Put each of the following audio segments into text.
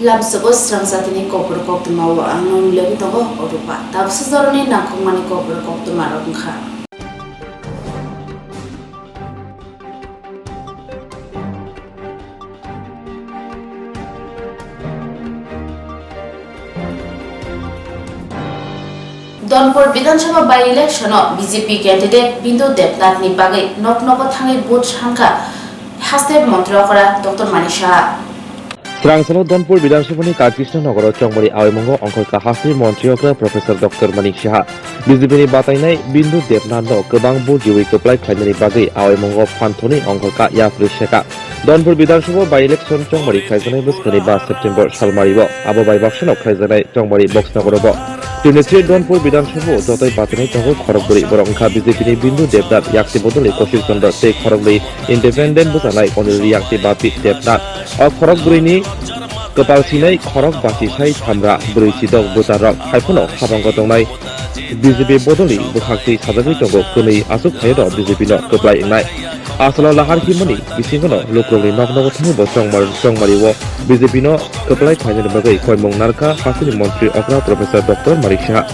Lamsabo Swrangchati Kokborok Koktwma ang lebi tongo orupa. Tapos zoroni nakongmani Kokborok Koktwma rongkha. Donpur Vidansabha by election BJP candidate Bindu Debnath ni bagai nok thangai vote sangka haste mantri kora Dr. Manisha. Swrangchati Donpur Vidansabhani Kakrishnanagar Chongmari Awaimongo Angkolka Hasti Montriokra Professor Dr. Manisha BJP ni batainai Bindu Debnath no kobang bo jiwi keplai khainani bagai Awaimongo Phanthoni Angkolka Yapri Sheka Donpur Vidansabha by election Chongmari khaijanai boskani 5 September salmaribo abo bai bakshano khaijanai Chongmari boksnagorobo Tunisia Donpur Vidansabha jotai batinai tongo Kokborok borongkha BJP ni Bindu Debnath yakti bodoli Koshir Chandra tei Kokborok independent busanai oniri yakti bapi Debnath Kokborok ni kepal sinai Kokborok basi sai thamra brui sidok butarok haipono khabango tongnai BJP bodoli bukhakti sajagui tongo kunui asuk khairo BJP no keplai engnai asalo lahar himani bisingono lokrongni noknogo thangibo Chongmariwo BJP no keplai khainani bagai koimong narka hasini mantri okra Professor Dr. Manisha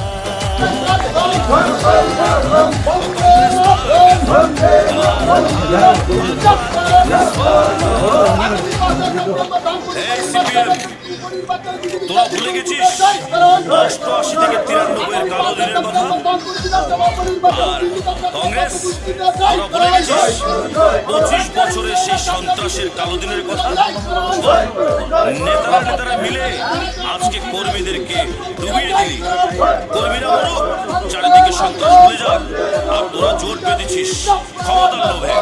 তোরা ভুলে গেছিস 88 থেকে 93 এর কালো দিনের কথা আর কংগ্রেস তোরা ভুলে গেছিস 25 বছরের সেই সন্ত্রাসের কালো দিনের কথা নেতারা মিলে আজকে কর্মীদেরকে ডুবিয়ে দিলি কর্মীরা মরুক চারিদিকে সন্ত্রাস ভুলে যাক আর তোরা জোট বেঁধেছিস ক্ষমতার লোভে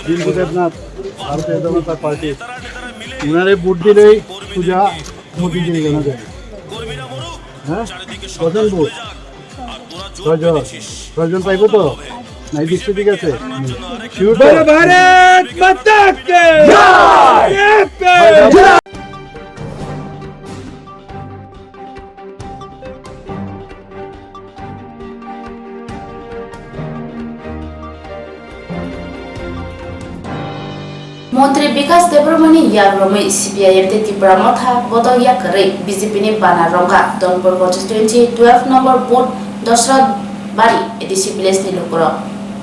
বিন্দু দেবনাথ ভারতীয় জনতা পার্টি উনারে ভোট দিলেই পূজা মোদী দিলে না হ্যাঁ কজন ভোট ছয়জন পাইব তো নাই দৃষ্টি ঠিক আছে ভারত মাতা কে জয় Montri Bikas Debromani Yagromai CPIM te Tipramotha Bodo Yakare BJP ni Bana Ronga Donpur constituency 12 number vote Dosrat Bari edisi village ni Lokoro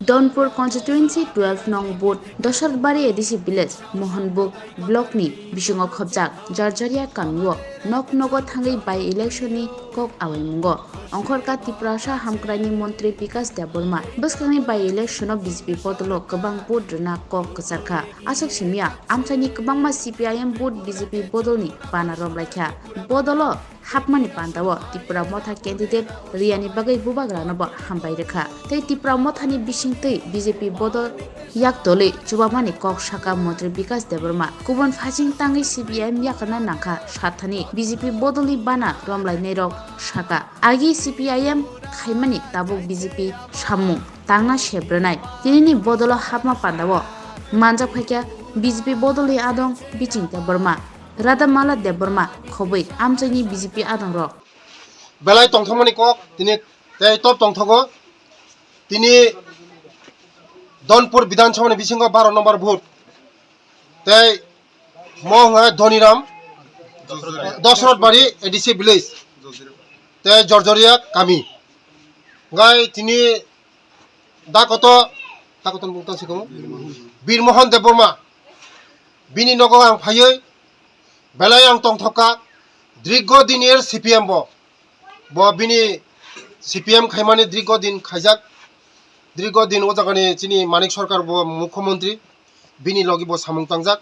Donpur constituency 12 nong vote Dosrat Bari edisi village Mohanbuk block ni Bisungo Khobjak Jarjaria Kamyo Nok thangai by election ni Kok Awaimongo Angkorka Tiprasa Hamkrani Montri Bikas Debroma Baskani by election of BJP Potolo Kabang vote na Kok Kasarkha Asok Simia Amsani Kabangma CPIM vote BJP Bodolni Bana Romlaikha Bodolo Hapmani Pandawo Tipra Motha candidate Riani Bagai Bubagranobo Hambai Rekha Tei Tipra Mothani Bishingtei BJP Bodol Yak Dole Chubamani Kok Shaka Montri Bikas Debroma Kubon Fajing Tangi CPIM Yakana Nangkha Sathani BJP Bodoli Bana Romlai Nerok Shaka Agi CPIM Khaimani Tabuk BJP Samung Tangna Shebranai Tinini Bodolo Hapma Pandawo Manjak Phakya BJP Bodoli Adong Biching Debroma Radamala Debroma Khoboi Amchani BJP Adong Rok Belai Tongthomani Kok Tini Tei Top Tongthogo Tini Donpur Vidansabha Bisingo 12 number vote Tei Moha Dhoniram Dosrat Bari edisi village Tei Jorjoria Kami Gai Tini Dakoto Bukta Sikomo Birmohan Debroma Bini Nogo Ang Phayoi Belai Ang Tongthoka Drigo Dinir CPM Bo Bini CPM Khaimani Drigo Din Khaijak Drigo Din Ojagani Chini Manik Sarkar Bo Mukhyamantri Bini Logi Bo Samung Tangjak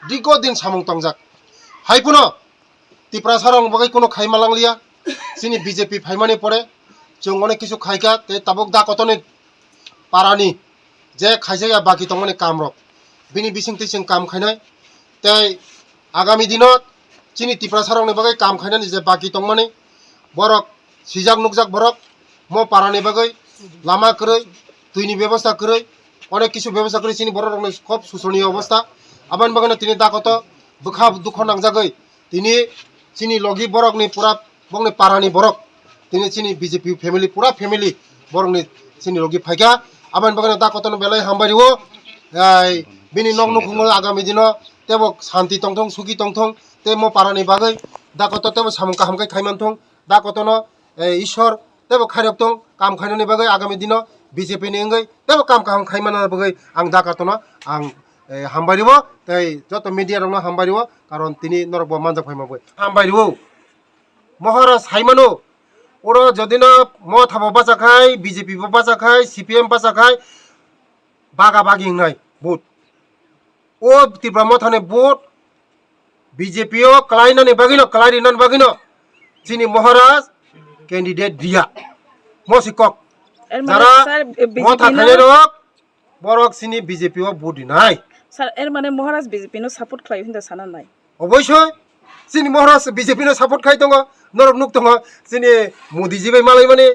Drigo Din Samung Tangjak Haipuno Tipra Sarong Bagai Kono Khaimalanglia Chini BJP Phaimani Pore Chung Onek Kisu Khaika Te Tabuk Dakotoni Parani Je Khaijaya Baki Tongmani Kamrok Bini Bisingti Sing Kam Khainai Tei Agami Dinot Chini Tipra Sarong ni Bagai Kam Khainani Je Baki Tongmani Borok Sijak Nukjak Borok Mo Parani Bagai Lama Kroi তুইনি ব্যবস্থা করে অনেক কিছু ব্যবস্থা করে চিনি বড় রকমের খুব শোষণীয় অবস্থা আবার বাগানে তিনি দাকত বুখা দুঃখ নাংজাগৈ তিনি চিনি লগি বরকনি পুরা বংনি পারানি বরক তিনি চিনি বিজেপি ফ্যামিলি পুরা ফ্যামিলি বরকনি চিনি লগি ফাইকা আবার বাগানে দাকতন বেলায় হামবারিও বিনি নং নুখুঙ্গ আগামী দিন তেব শান্তি টংথং সুখী টংথং তে মো পারানি বাগৈ দাকত তেব সামুকা হামকাই খাইমানথং দাকতন ঈশ্বর তেব খাইরকথং কাম খাইনানি বাগৈ আগামী দিন বিজেপি नि अंगै तेब काम काम खाइमाना बगै आं दाकातनो आं हामबारिबो तै जत मिडिया रंनो हामबारिबो कारण तिनि नरब मानजा फाइमाबो हामबारिबो महाराज हाइमानो ओरो जदिन म थाबो बाजाखाय बिजेपि बो बाजाखाय सीपीएम बाजाखाय बागा बागि नाय भोट ओ तिब्रा मथाने भोट बीजेपी ओ क्लाइनानि बागिनो क्लाइरिनान बागिनो चिनि महाराज कैंडिडेट दिया मसिकक যারা মথা খাইলে রক বরক চিনি বিজেপি ও ভোট নাই স্যার এর মানে মহারাজ বিজেপি নো সাপোর্ট খাই হিন্দা সানা নাই অবশ্যই চিনি মহারাজ বিজেপি নো সাপোর্ট খাই দङ নরক নুক দङ চিনি মোদিজি বাই মালাই মানে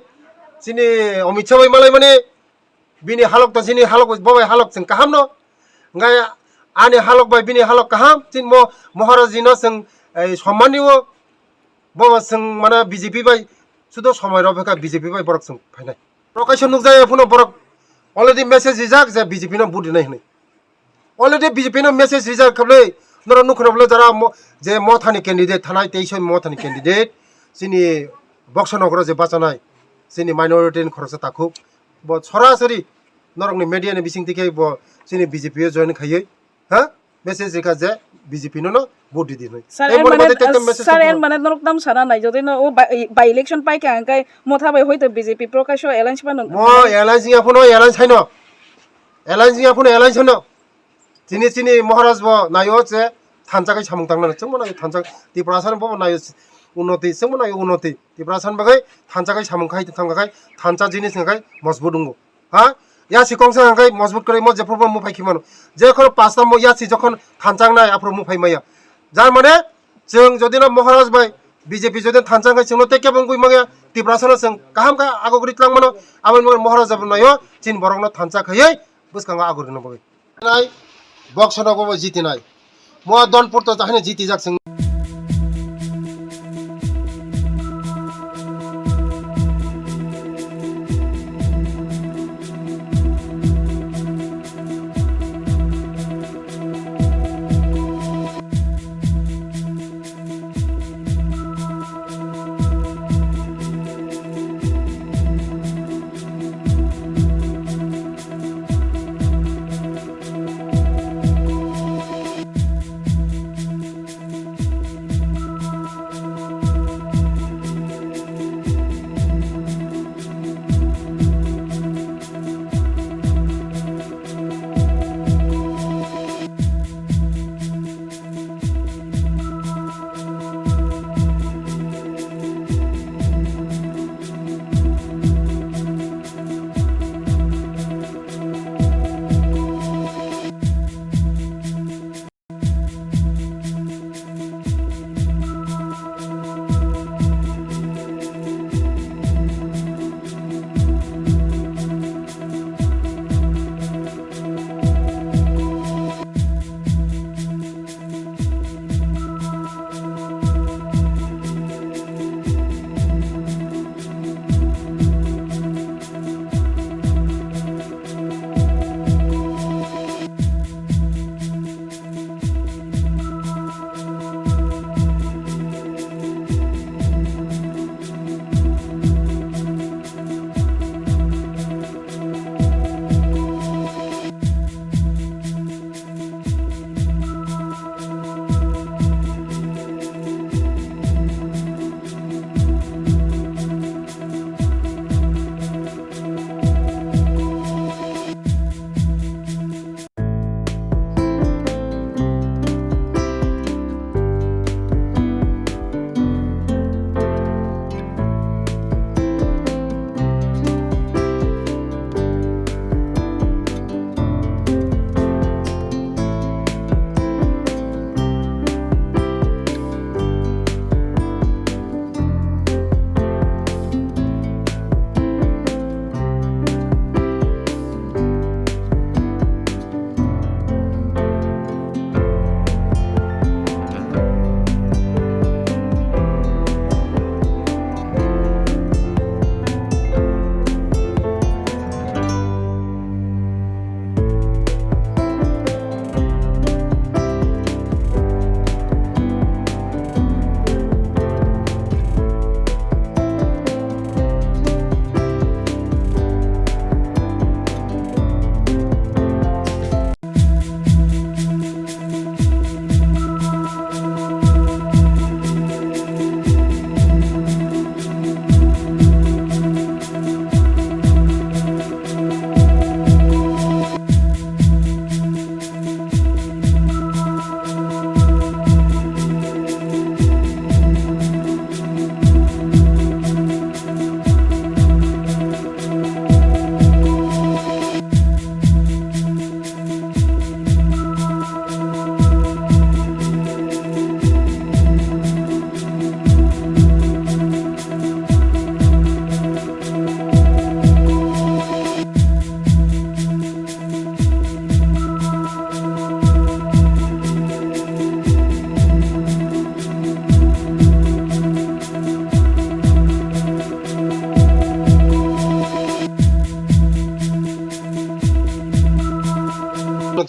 চিনি অমিত শাহ বাই মালাই মানে বিনি হালক তো চিনি হালক ববাই হালক जों কাহাম ন গায় আনি হালক বাই বিনি হালক কাহাম চিন মহারাজ জি ন जों সম্মানিও ববা जों মানে বিজেপি বাই শুধু সময় রবেকা বিজেপি বাই বরক जों ফাইনাই प्रकाशन नुकजाय फुनो बरक अलरेडी मेसेज रिजाक जे बीजेपी नो बुद्धि नहीं अलरेडी बीजेपी नो मेसेज रिजाक खबले नर नुखरबले जरा जे मथानि कैंडिडेट थानाय 23 मथानि कैंडिडेट सिनि बक्सनगर जे बाचानाय सिनि माइनरिटी खरसा ताखु ब सरासरि नरकनि मीडिया नि बिसिं तिके ब सिनि बीजेपी जॉइन खायै हा मेसेज रिका जे बीजेपी नो बुद्धि दिनै স্যার এর মানে নরক নাম সানা নাই যদি ও by election pi K আঙ্কাই Motha by হইতো বিজেপি প্রকাশ এলায়েন্স পানো মো এলায়েন্স আপনো এলায়েন্স হাইনো এলায়েন্স আপনো এলায়েন্স হনো চিনি চিনি মহারাজ ব নাयो যে थानजागै सामुं तांना जोंबो नायो थानजा तिप्रासान बो नायो उन्नति जोंबो नायो उन्नति तिप्रासान बागै थानजागै सामुं खाय थांगाखाय थानजा जिनिस नगाय मजबुत दंगो हा यासि कंसा नगाय मजबुत करे म जेफोरबो मु फायखिमानो जेखर पासता म यासि जखन थानजांनाय आफरो मु फायमाया जार माने जों जदिनो महाराज बाय बीजेपी जदि थानजांगाय जोंनो तेके बंगुय मागे तिप्रासान जों गाहाम का आगोगरि त्रांमानो आबन महाराज नायो चिन बरंनो थानजा खायै बुसखांगा आगोरिनो बागै नाय बक्सनगो जितिनाय म दनपुर त जाहने जिति जाक जों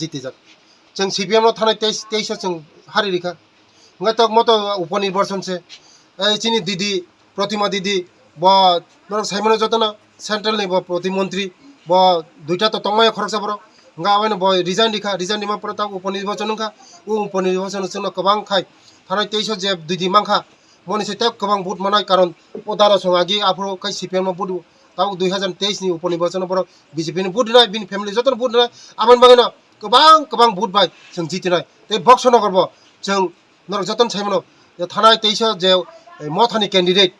জিতে যাক जों CPM थानाय 23 जों हारि रेखा ओंखाय तो मत उपनिर्वाचन से चिनी दीदी प्रतिमा दीदी ब साइमन जतना सेंट्रल नि ब प्रतिमंत्री ब दुईटा तो तंगमाय खरकसा बर ओंगा आवेन ब रिजाइन रेखा रिजाइन निमा पर ता उपनिर्वाचन ओंखा उपनिर्वाचन जोंनो गोबां खाय थानाय 23 जे दुइदि मांखा मनि सेता गोबां भोट मोननाय कारण पदारा संगागि आफरो खाय CPM भोट ताव 2023 नि उपनिर्वाचन पर बीजेपी नि भोट दिनाय बिनि फेमिलि जतन भोट दिनाय आबान बागैना गोबां भोट बाय जों जितिनाय ते बक्स नगरबो जों नर जतन साइमनो थानाय 23 जे मथानि कैंडिडेट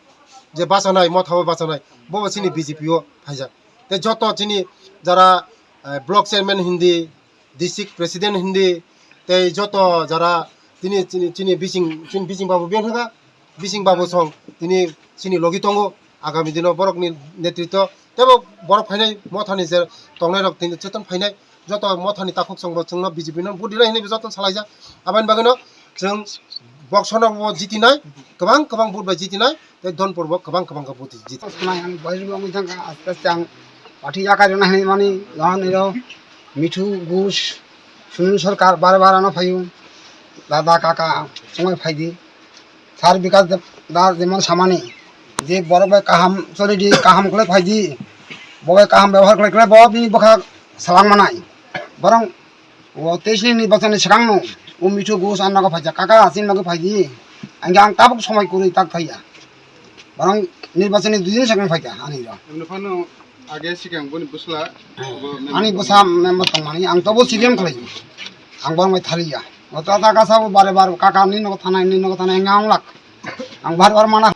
जे बासानाय मथाबो बासानाय बबो सिनि बीजेपी ओ फाइजा ते जत चिनि जरा block chairman Hindi district president Hindi ते जत जरा तिनि चिनि बिसिं बाबू बेनहागा बिसिं बाबू सं तिनि चिनि लगी दंगो आगामी दिनाव बरकनि नेतृत्व तेबो बरक फाइनाय मथानि जे तंनाय रक तिनि चेतन फाइनाय जत मथानि ताखुक संग जोंना बीजेपी न भोट दिनाय हिने जतन सालायजा आबान बागैनो जों बक्सनाव जितिनाय गोबां भोट बाय जितिनाय ते धनपुरबो गोबां भोट जिति नाय आं बयबो मोजां आस्ते आस्ते आं पार्टी जागायनो हाय माने गानिरो मिठू घोष सुनील सरकार बार आनो फायु दादा काका समय फायदि सार विकास दा जेमन सामानि जे बरबाय काहाम सरिदि काहाम खले फायदि बबाय काहाम व्यवहार खले बबि बखा सालां मानाय बरं वो तेजनि निर्वाचन सिगांनो उ मिठू घोष आन्नागो फायजा काका आसिन लगो फायदि आं ताबुक समय कुरि ताक फायया बरं निर्वाचन दुदिन सिगां फायजा आनिरो एमनफानो आगे सिगां बनि बुसला आनी बसा मेम्बर तंमानि आं तबो CPM खलायो आं बरमाय थालिया अता गासाबो बारे काका नि नग थानाय गांलाक आं बार माना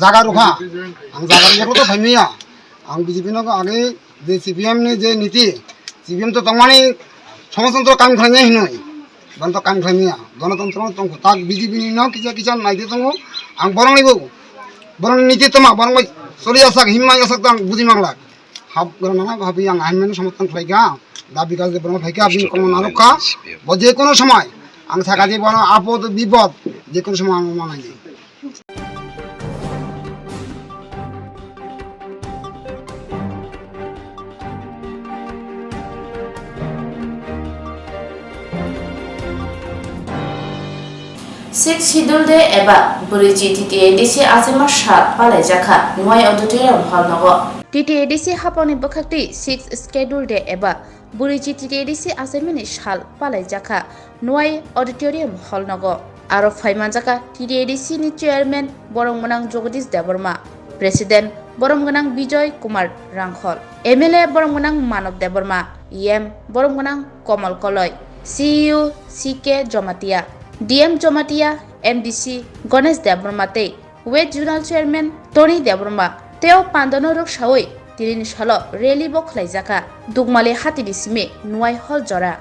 जागा रुखा आं जागा जेखौ तो फायमिया आं बीजेपी नग आगे जे CPM नि जे नीति CPM तो तंमानि समाजतंत्र काम खालामनाय हिनय बन्त काम खालामनिया गणतंत्र तंखौ ताक बीजेपी नि न किसा नायदे दङ आं बरंनिबो बरं नीति तमा बरं सरिया साक हिममा यासाक आं बुजि मांलाक हाब गरना भाबि आं आइनमेन समर्थन खालायगा दा बिकास दे बरं फायका बिन कम नारुखा बजे कोनो समय आं साकाजे बरं आपद विपद जे कोनो समय आं मानाय Sixth Schedule Day एबा बुरिजि TTADC आसेमा सात पालाय जाखा नुवाय ऑडिटोरियम हॉल नगो TTADC हापावनि बखाक्ति 6th Schedule Day एबा बुरिजि TTADC आसेमानि साल पालाय जाखा नुवाय ऑडिटोरियम हॉल नगो आरो फाइमान जाखा TTADC नि chairman बरंमनां Jagdish Debbarma president बरंमनां Vijay Kumar रांखल MLA बरंमनां मानव देबर्मा EM बरंमनां कमल कलय CEO CK Jamatia DM Jomatia, MDC, Ganesh Debromate, Wet Journal Chairman, Tony Debroma, Teo Pandano Rokshawi, Tirin Shalo, Rally Boklaizaka, Dugmale Hatidisime, Nuai Hol Jora.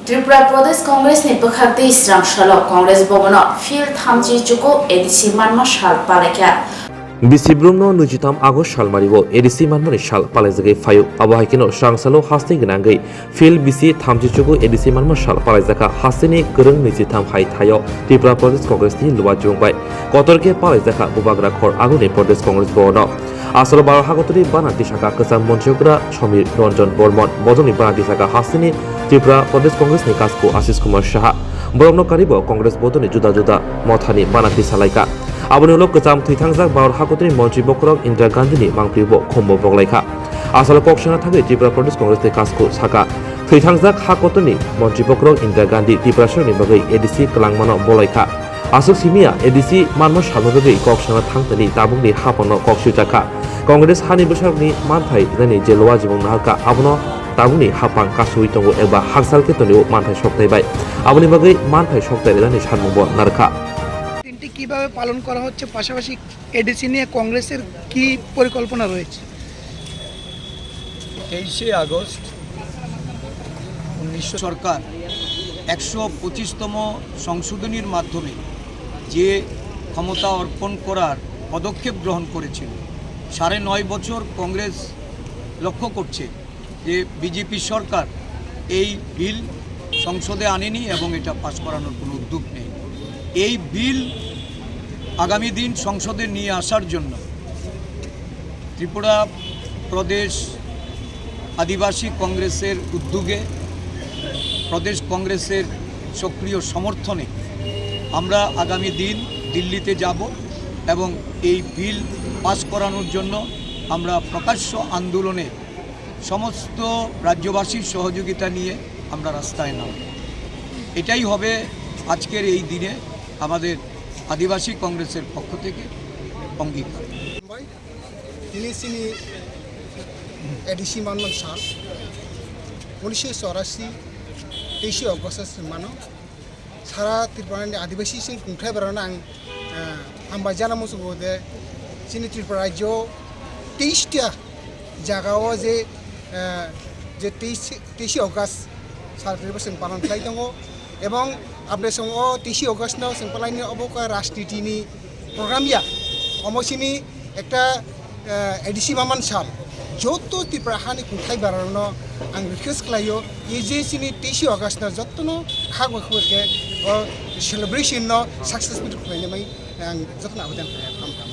Tripura Pradesh Congress ने बखाते स्रांगशालो कांग्रेस भवन fill थामजी चुको ADC मानमा साल पालेका बिसि ब्रह्म 23 August सालमारिबो ADC मानमनि साल पालायजगे five आबहायकिनो स्रांगसालो हास्ते गनांगै fill बिसि थामजी चुको ADC मानमा साल पालायजाका हास्तेनि गोरों 23 हाय थायो त्रिपुरा प्रदेश कांग्रेसनि लुवा जुंबाय कतरके पालायजाका बुबाग्रा खर आगुनि प्रदेश कांग्रेस भवन आसल बारो हागतरि बानाति शाखा गोजाम मन्त्रिग्रा समीर रंजन बर्मन बजनि बानाति शाखा हास्तेनि त्रिपुरा प्रदेश कांग्रेसनि कासको आशिष कुमार साहा बरमनकारिबो कांग्रेस बदनि जुदा जुदा मथानि बानाति सालायका आबनि उनाव गोजाम थैथांजाक भारत हागतरि मन्त्रि बकरक इन्दिरा गान्धीनि मांप्रिबो खम्बो बगलायखा आसल कक्सना थागै त्रिपुरा प्रदेश कांग्रेसनि कासको साखा थैथांजाक हागतनि मन्त्रि बकरक इन्दिरा गान्धी त्रिपुरा सरनि बागै एडीसी कलांमानो बलायखा आसुक सिमिया एडीसी मानमो सालमगै कक्सना थांतनि ताबुंनि हापनो कक्सुजाखा कांग्रेस हानि बोसोरनि मानथाय जानि जेलवा जिबं नाहाका आबनो ताबुनि हापां कासुइ दंगो एबा हागसाल केतनिओ मानथाय सप्तायबाय आबनि बागै मानथाय सप्ताय जानि सानमंबो नारखा তিনটি কিভাবে পালন করা হচ্ছে পাশাপাশি এডিসি নিয়ে কংগ্রেসের কি পরিকল্পনা রয়েছে 23 আগস্ট 1900 সরকার 125তম সংশোধনীর মাধ্যমে যে ক্ষমতা অর্পণ করার পদক্ষেপ গ্রহণ করেছিল 9.5 বছর কংগ্রেস লক্ষ্য করছে যে বিজেপি সরকার এই বিল সংসদে আনেনি এবং এটা পাস করানোর কোনো উদ্যোগ নেই। এই বিল আগামী দিন সংসদে নিয়ে আসার জন্য ত্রিপুরা প্রদেশ আদিবাসী কংগ্রেসের উদ্যোগে প্রদেশ কংগ্রেসের সক্রিয় সমর্থনে আমরা আগামী দিন দিল্লিতে যাব এবং এই বিল পাস করানোর জন্য আমরা প্রকাশ্য আন্দোলনে সমস্ত রাজ্যবাসীর সহযোগিতা নিয়ে আমরা রাস্তায় নামব। এটাই হবে আজকের এই দিনে আমাদের আদিবাসী কংগ্রেসের পক্ষ থেকে অঙ্গীকার। তিনি এডিসি মানমান সাল 1984 23 अगस्त मानो सारा त्रिपुरानि आदिवासी सिं खुंथाय बारना आं हामबाय जाना मोसुबो दे जोंनि त्रिपुरा राज्योआव 23टा जागायाव जे 23 अगस्त सालखौ जों पालन खालामनाय दङ এবং আপনার সঙ্গে 23 अगस्त नाव जों पालायनि अबका राजनीतिनि प्रग्रामिया अमसिनि একটা एडिसि मामान साल যত ত্রিপুরা হানি खुंथाय बारनो आं रिक्वेस्ट खालायो ये जे जोंनि 23 अगस्त ना जतनो खागबखौके सेलिब्रेशन न सक्सेसफुल खालायनाय आं जतनो आवेदन खालामो।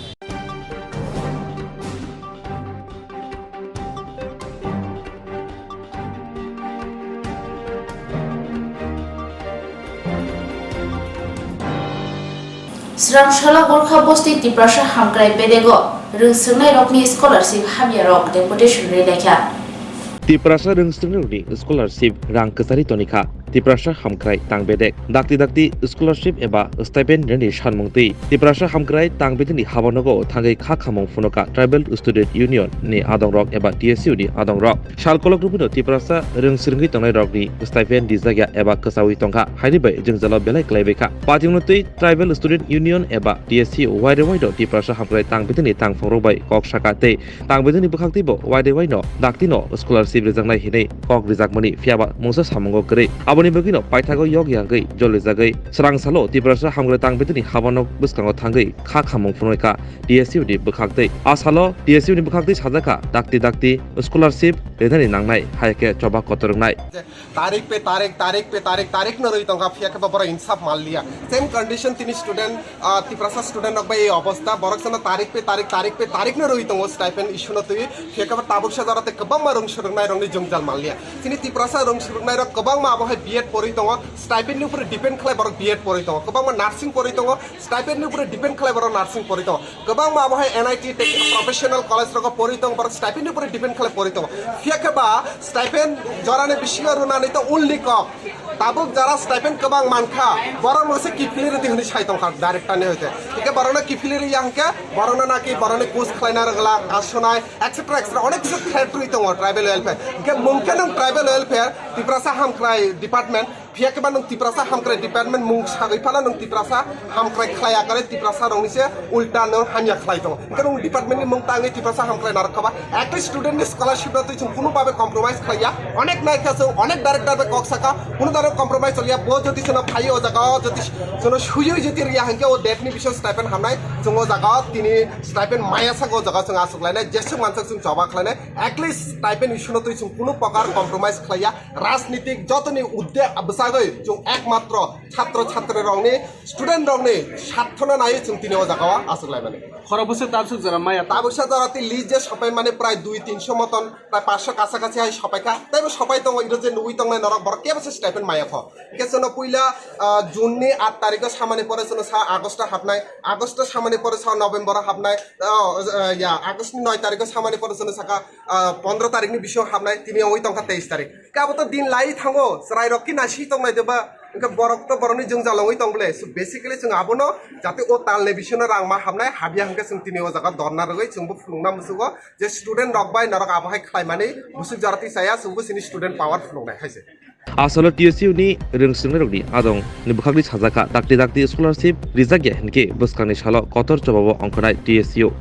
Swrangchati Gorkha Bosti Tiprasa Hamkrai Bedego Rungsrungnai Rokni Scholarship Habia Rok Deputation Relekha Tiprasa Rungsrungni Scholarship Rang Kesari Tonika Tiprasa Hamkrai Tangbedek Dakti Scholarship eba stipend reni Shanmungti Tiprasa Hamkrai Tangbedini Habanogo Tangai Khakamong Funoka Tribal Student Union ni Adongrok eba TSU ni Adongrok Shalkolok Rubuno Tiprasa Rungsrungi Tongai Rokni stipend dizaga eba Kesawi Tongka Haidibai Jengzalo Belai Klaibeka Patimnutui Tribal Student Union eba TSU Wide Tiprasa Hamkrai Tangbedini Tangforobai Kok Shakate Tangbedini Bukhaktibo Wide no Daktino Scholarship Rizangnai Hine Kok Rizakmani Fiaba Moses Hamongo Gre Aboni Begino Paitago Yogi Jolizagai Srangsalo Tiprasa Hamkrai Tangbedini Habanok Buskango Tangai Khakamong Funoika TSU di Bukhakte Asalo TSU ni Bukhakte Sadaka Dakti Scholarship Redani Nangnai Haike Coba Kotorngai तारीख न रही तंगा फिया के बरा इंसाफ मान लिया same condition तीन student Tiprasa student नक भाई अवस्था बरकसन तारीख न रही तंगो स्टाइपेंड इशू न तुई फिया के ताबुकसा जराते कबां मा रंग सुरंगनाय रंगनि जंगजाल मान लिया तिनी तिप्रसा रंग सुरंगनाय र कबां मा अब बीएड परि तंगो स्टाइपेंड नि ऊपर डिपेंड खालाय बरक बीएड परि तंगो कबां मा नार्सिंग परि तंगो स्टाइपेंड नि ऊपर डिपेंड खालाय बरक नार्सिंग परि तंगो कबां मा अब एनआईटी प्रोफेशनल कॉलेज रक परि तंगो बरक स्टाइपेंड नि ऊपर डिपेंड खालाय परि तंगो फिया के बा स्टाइपेंड जराने बिशिगर होनानै त उनली कप ताबुक जरा स्टाइपेंड कबां मानखा बरन मोसे किफिलिर दिहनि साइतों खा डायरेक्ट ने होते ठीक बरना किफिलिर यांके बरना ना कि बरने कोर्स खलायना रगला आसनाय एक्सेट्रा अनेक किछु थ्रेट रही दङ ट्राइबल वेलफेयर के मुमकिन ट्राइबल वेलफेयर तिप्रसा हामख्राय डिपार्टमेंट फिया के नों तिप्रसा हामख्राय डिपार्टमेंट मुं सागैफाला नों तिप्रसा हामख्राय खलाया करे तिप्रसा रंनिसे उल्टा नों हानिया खलाय दङ के नों डिपार्टमेंट नि मुं ताङै तिप्रसा हामख्राय नारखाबा एक स्टूडेंट नि स्कॉलरशिप न तुइ कुनु भाबे कम्प्रोमाइज खलाया अनेक नायखा जों अनेक डाइरेक्टर बे कक्साका कुनु दारो कम्प्रोमाइज चलिया बहुत जति जों फायो जगा जति जों सुयो जति रिया हंके ओ डेट नि बिषय स्टाइपेंड हामनाय जों ओ जगा तिनि स्टाइपेंड माया सागो जगा जों आसुगलायनाय जेसे मानसक जों जबा खलायनाय एटलिस्ट स्टाइपेंड इशू न तुइ जों कुनु प्रकार कम्प्रोमाइज खलाया राजनीतिक जतनि उद्देश्य अबसागै जों एकमात्र छात्र रंगनि स्टूडेंट रंगनि साथना नाय जों तिनि ओ जगा आसुगलायनाय खरबसे ताबसुक जरा माया ताबसुक जराति लिज जे सपाय माने प्राय 2-300 मतन प्राय 500 काछाकाछि हाय सपायखा तैबो सपाय दङ इरो जे नुइ दङ नरक बर केबसे स्टाइपेंड माया ख केसनो पहिला जुननि 8 तारिख सामाने परे जों आगस्ट हाबनाय आगस्ट सामाने परे नभेम्बर हाबनाय या आगस्टनि 9 तारिख सामाने परे जों साका 15 तारिखनि बिषय हाबनाय तिनि ओइ तंका 23 तारिख काबो दिन लाई थांगो राय रकि नासि तंनाय देबा इनका बरक तो बरनि जों जालाङै तंबले सो बेसिकली जों आबोनो जाते ओ तालने बिषयनो रांमा हाबनाय हाबिया हंके जों तिनि ओ जागा दरना रगै जोंबो फुलुंना मुसुगो जे स्टूडेंट रकबाय नरक आबहाय खायमानै मुसुग जारति साया जोंबो सिनि स्टूडेंट पावर फुलुंनाय खायसे Asolo TSU ni Rungsrungnai Rokni Adong ni Bukhakli Sajaka Dakti Scholarship Rizagya Henke Buskangni Salo Kotor Chobabo Ongkhonai TSU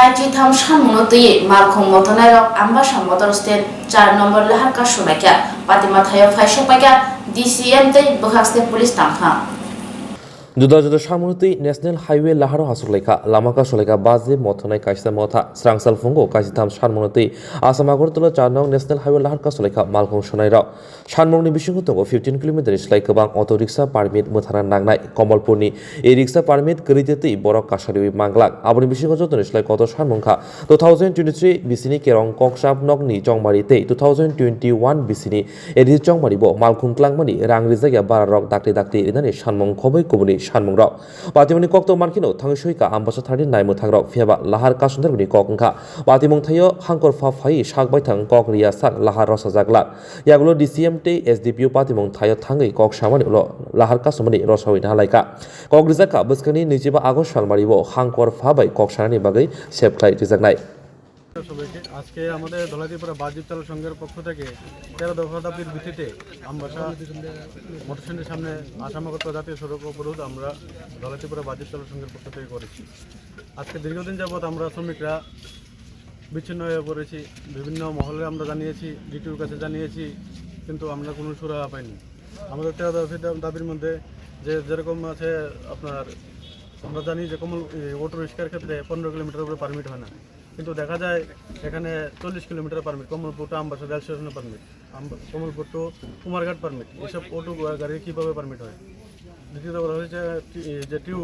kaijitham sanmuno tui malkhung motonai rok ambasa motor stand 4 নম্বর lahar ka sunakya patima thayo phaisha pakya DCM tei bokhaste police tamha जुदा जुदा सामुनुति national highway लाहारो हासुलाइका लामाका सलाइका बाजे मथनाय काइसा मथा स्रांसाल फुंगो काइसिथाम सानमुनुति आसाम आगरतला 4 नং नेशनल हाईवे लाहारका सलाइका मालखं सनायराव सानमुनि बिसिंगो दंगो 15 किलोमीटर स्लाइ गोबां अटो रिक्सा पारमिट मोथाना नांनाय कमलपुरनि ए रिक्सा पारमिट गरितेति बरक कासारिवि मांगलाक आबनि बिसिंगो जतन स्लाइ कत सानमुंखा 2023 बिसिनि केरं ककसाब नगनि जंमारि ते 2021 बिसिनि एदि जंमारिबो मालखुंक्लांमानि रांरि जायगा बारारक दाक्ति दाक्ति इनानि सानमुं खबै कुबुनि सानमुंराव पातिमुनि कक्तो मानकिनो थांसुइका आम्बासा थारनि नायमु थांराव फियाबा लाहार कासुनदरनि ककंखा पातिमुं थायो हांकर फाफाइ सागबाय थां कक रिया साग लाहार रसा जागला यागुलो DCM ते SDPO पातिमुं थायो थांगै कक सामानि उलो लाहार कासुमनि रसावि नालायका कक रिजाका बसकानि 25 আগস্ট सालमारिबो हांकर फाबाय कक सानानि बागै सेबख्लाय रिजागनाय সবাইকে আজকে আমাদের ধলাইপুরা বাজিব চালক সংঘের পক্ষ থেকে 13 দফা দাবির ভিত্তিতে আমবাসা মোটরস্ট্যান্ডের সামনে আসামাগত জাতীয় সড়ক অবরোধ আমরা ধলাইপুরা বাজিব চালক সংঘের পক্ষ থেকে করেছি। আজকে দীর্ঘদিন যাবৎ আমরা শ্রমিকরা বিচ্ছিন্ন হয়ে পড়েছি, বিভিন্ন মহলে আমরা জানিয়েছি, ডিটিওর কাছে জানিয়েছি, কিন্তু আমরা কোনো সুরাহা পাইনি। আমাদের 13 দাবির মধ্যে যেরকম আছে আপনার আমরা জানি যে অটো রিক্সার ক্ষেত্রে 15 কিলোমিটার উপরে পারমিট হয় না, কিন্তু দেখা যায় এখানে 40 kilometre permit, Kamalpur to Ambassa rail স্টেশনের permit, Kamalpur to Kumarghat permit, এসব অটো গাড়ি কীভাবে পারমিট হয়। দ্বিতীয়ত বলা হয়েছে যে টিউ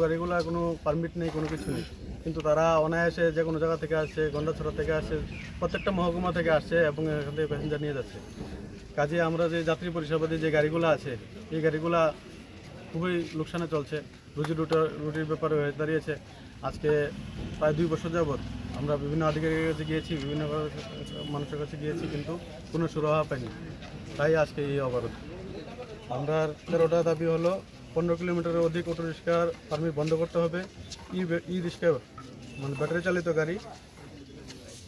গাড়িগুলা কোনো পারমিট নেই, কোনো কিছু নেই, কিন্তু তারা অনায়াসে যে কোনো জায়গা থেকে আসছে, গন্ডাছড়া থেকে আসছে, প্রত্যেকটা মহকুমা থেকে আসছে এবং এখান থেকে প্যাসেঞ্জার নিয়ে যাচ্ছে। কাজে আমরা যে যাত্রী পরিষেবাদী যে গাড়িগুলো আছে এই গাড়িগুলা খুবই লোকসানে চলছে, রুটির ব্যাপারে হয়ে দাঁড়িয়েছে। আজকে প্রায় 2 বছর যাবৎ আমরা বিভিন্ন আধিকারিকের কাছে গিয়েছি, বিভিন্ন মানুষের কাছে গিয়েছি, কিন্তু কোনো সুরাহা পাইনি। তাই আজকে এই অবরোধ। আমরা 13টা দাবি হলো 15 কিলোমিটারের অধিক অটো রিক্সার পারমিট বন্ধ করতে হবে, ই রিক্সা মানে ব্যাটারি চালিত গাড়ি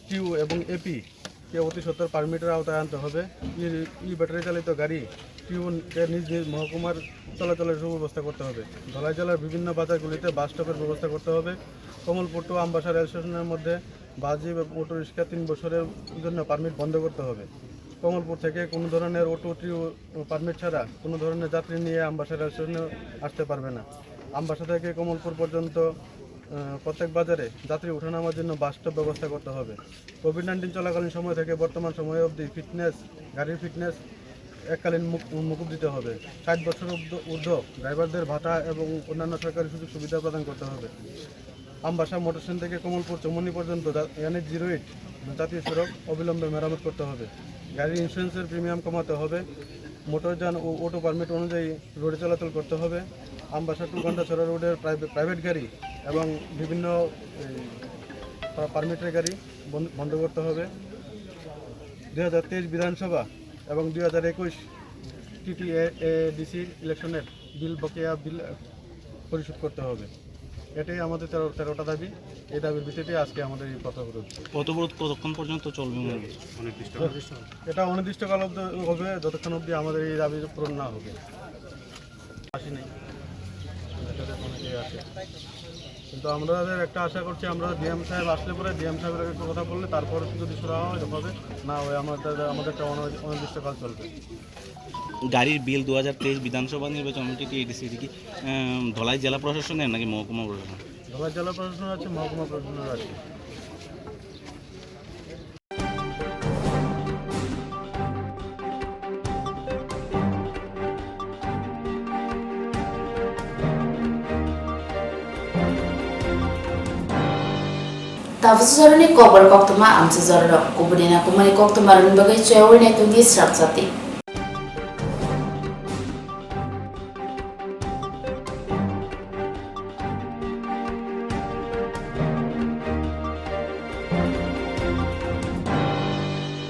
টিউ এবং এপি কে অতি সত্তর পারমিটের আওতায় আনতে হবে, ই ব্যাটারি চালিত গাড়ি টিউকে নিজ নিজ মহকুমার চলাচলের সুব্যবস্থা করতে হবে, ধলাই জেলার বিভিন্ন বাজারগুলিতে বাস স্টপের ব্যবস্থা করতে হবে, কমলপুর টু আমবাসা রেল স্টেশনের মধ্যে বাজিব এবং অটো রিক্সা 3 বছরের জন্য পারমিট বন্ধ করতে হবে। কমলপুর থেকে কোনো ধরনের অটো টিউ পারমিট ছাড়া কোনো ধরনের যাত্রী নিয়ে আমবাসা রেল স্টেশনে আসতে পারবে না। আমবাসা থেকে কমলপুর পর্যন্ত প্রত্যেক বাজারে যাত্রী ওঠানামার জন্য বাস স্টপ ব্যবস্থা করতে হবে। কোভিড-19 চলাকালীন সময় থেকে বর্তমান সময় অবধি গাড়ির ফিটনেস এককালীন মকুব দিতে হবে। 60 বছর ঊর্ধ্ব ড্রাইভারদের ভাতা এবং অন্যান্য সরকারি সুযোগ সুবিধা প্রদান করতে হবে। আমবাসা মোটরস্ট্যান্ড থেকে কমলপুর চৌমনি পর্যন্ত NH-08 জাতীয় সড়ক অবিলম্বে মেরামত করতে হবে। গাড়ির ইন্স্যুরেন্সের প্রিমিয়াম কমাতে হবে। মোটরযান ও অটো পারমিট অনুযায়ী রোডে চলাচল করতে হবে। আমবাসা টু গন্ডাছড়া রোডের প্রাইভেট গাড়ি এবং বিভিন্ন পারমিটের গাড়ি বন্ধ করতে হবে। 2023 বিধানসভা এবং 2021 TTADC ইলেকশনের বকেয়া বিল পরিশোধ করতে হবে। এটাই আমাদের 13টা দাবি। এই দাবির ভিত্তিতে আজকে আমাদের এই পথ অবরোধ। অবরোধ কতক্ষণ পর্যন্ত চলবে? এটা অনির্দিষ্টকাল হবে, যতক্ষণ অবধি আমাদের এই দাবি পূরণ না হবে। আসি নাই আছে, কিন্তু আমাদের একটা আশা করছি, আমরা ডিএম সাহেব আসলে পরে ডিএম সাহেবের একটু কথা বললে তারপর যদি সুরাহা হয় হবে, না হয় আমাদের একটা অনির্দিষ্টকাল চলবে। গাড়ির বিল 2023 বিধানসভা নির্বাচন TTADC কি ধলাই জেলা প্রশাসনের নাকি মহকুমা প্রশাসন? ধলাই জেলা প্রশাসন আছে, মহকুমা প্রশাসনের আছে। Koktwma amsi zorro kubudina kumani Koktwma runbagai chewine tungi Swrangchati